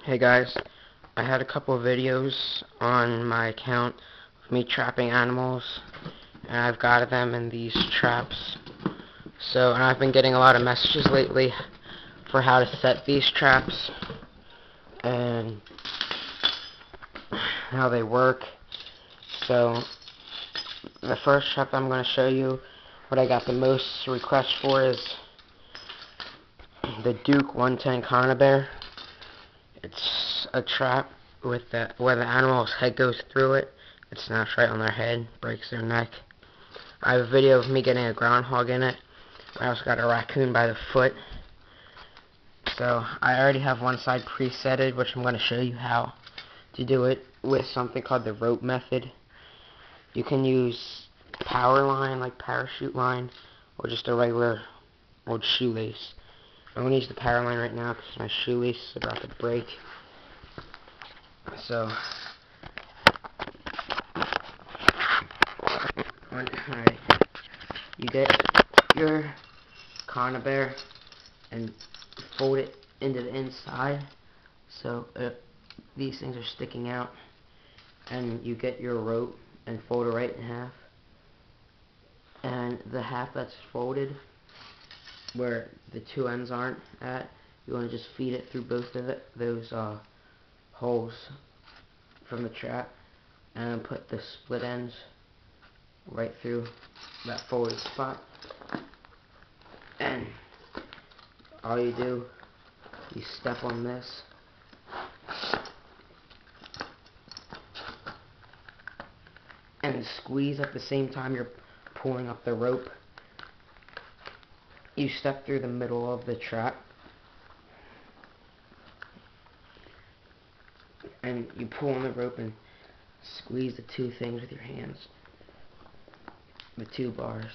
Hey guys, I had a couple of videos on my account of me trapping animals, and I've got them in these traps. And I've been getting a lot of messages lately for how to set these traps and how they work. So the first trap I'm going to show you, what I got the most requests for, is the Duke 110 conibare. It's a trap with where the animal's head goes through it. It snaps right on their head, breaks their neck. I have a video of me getting a groundhog in it. I also got a raccoon by the foot. So I already have one side presetted, which I'm going to show you how to do it with something called the rope method. You can use power line, like parachute line, or just a regular old shoelace. I'm going to use the power line right now because my shoelace is about to break. So, alright, you get your conibare and fold it into the inside, so these things are sticking out, and you get your rope and fold it right in half, and the half that's folded, where the two ends aren't at, you want to just feed it through both of those holes from the trap, and put the split ends right through that folded spot. And all you do, you step on this, and squeeze at the same time you're pulling up the rope. You step through the middle of the trap, and you pull on the rope and squeeze the two things with your hands, the two bars.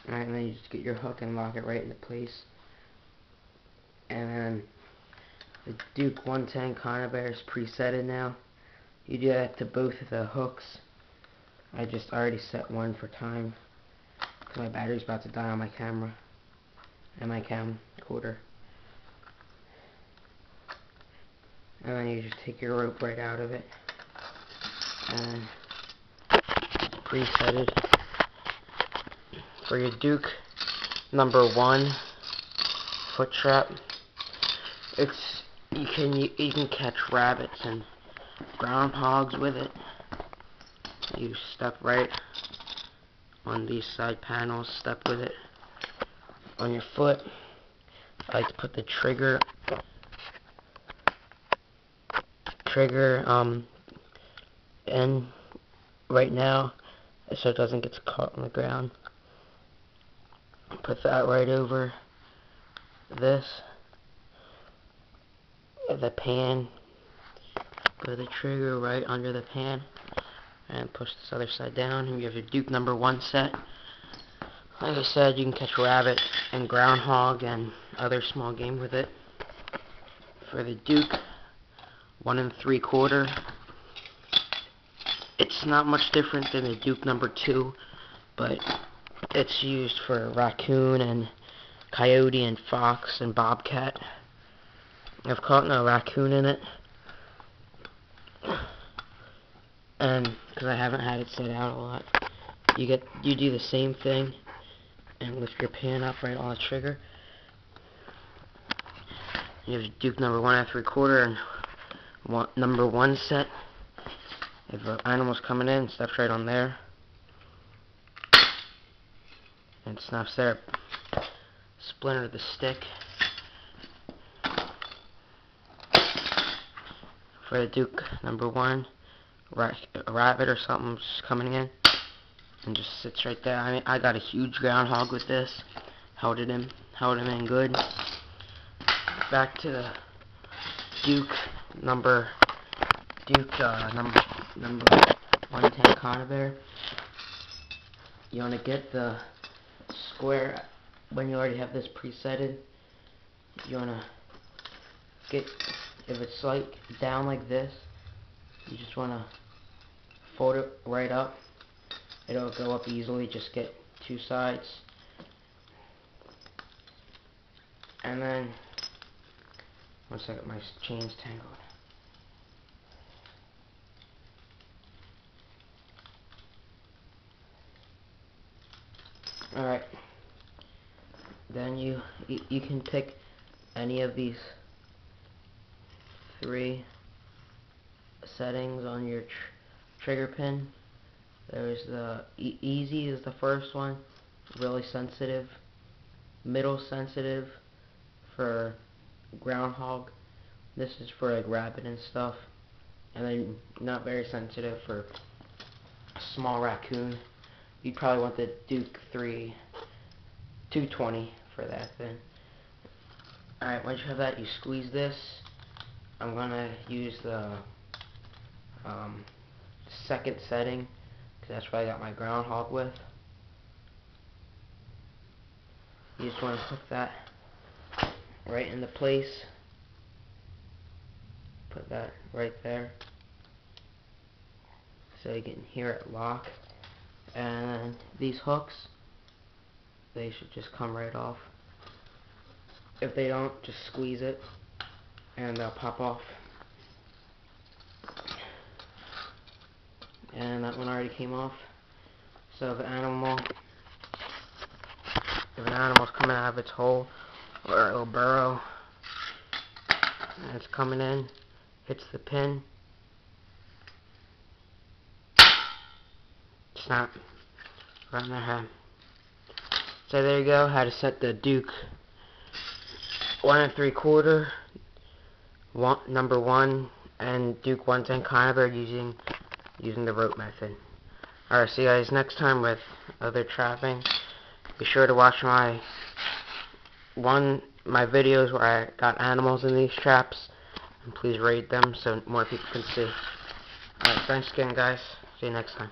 Alright, and then you just get your hook and lock it right into place. And then the Duke 110 conibare is presetted now. You do that to both of the hooks. I just already set one for time because my battery's about to die on my camera and my camcorder. And then you just take your rope right out of it, and it's presetted. For your Duke number 1 foot trap, you can catch rabbits and groundhogs with it. You step right on these side panels, step with it on your foot. I like to put the trigger in right now so it doesn't get caught on the ground. Put that right over this, the pan, put the trigger right under the pan, and push this other side down, and you have your Duke number 1 set. Like I said, you can catch rabbit and groundhog and other small game with it. For the Duke 1 3/4, it's not much different than the Duke number 2, but it's used for raccoon and coyote and fox and bobcat. I've caught no raccoon in it, and because I haven't had it set out a lot, you do the same thing and lift your pan up right on the trigger. You have Duke number 1 3/4 and number 1 set. If an animal's coming in, steps right on there and snaps there. Splinter the stick. For the Duke number 1, a rabbit or something's coming in and just sits right there. I mean, I got a huge groundhog with this. Held him in good. Back to the Duke number 110 conibare. You want to get the square when you already have this presetted. You want to if it's like down like this, you just want to fold it right up. It'll go up easily. Just get two sides. And then, one second, my chain's tangled. Alright. Then you can pick any of these 3 settings on your trigger pin. There's the easy is the first one, really sensitive. Middle sensitive for groundhog. This is for like rabbit and stuff. And then not very sensitive for a small raccoon. You'd probably want the Duke 220 for that then. Alright, once you have that, you squeeze this. I'm gonna use the second setting, because that's what I got my groundhog with. You just want to put that right into place. Put that right there, so you can hear it lock. And these hooks, they should just come right off. If they don't, just squeeze it and they'll pop off. And that one already came off. So if an animal's coming out of its hole or a little burrow and it's coming in, hits the pin, snap right in their head. So there you go, how to set the Duke 1 3/4, number 1, and Duke 110 conibare using the rope method. Alright, see you guys next time with other trapping. Be sure to watch my videos where I got animals in these traps, and please rate them so more people can see. Alright, thanks again guys. See you next time.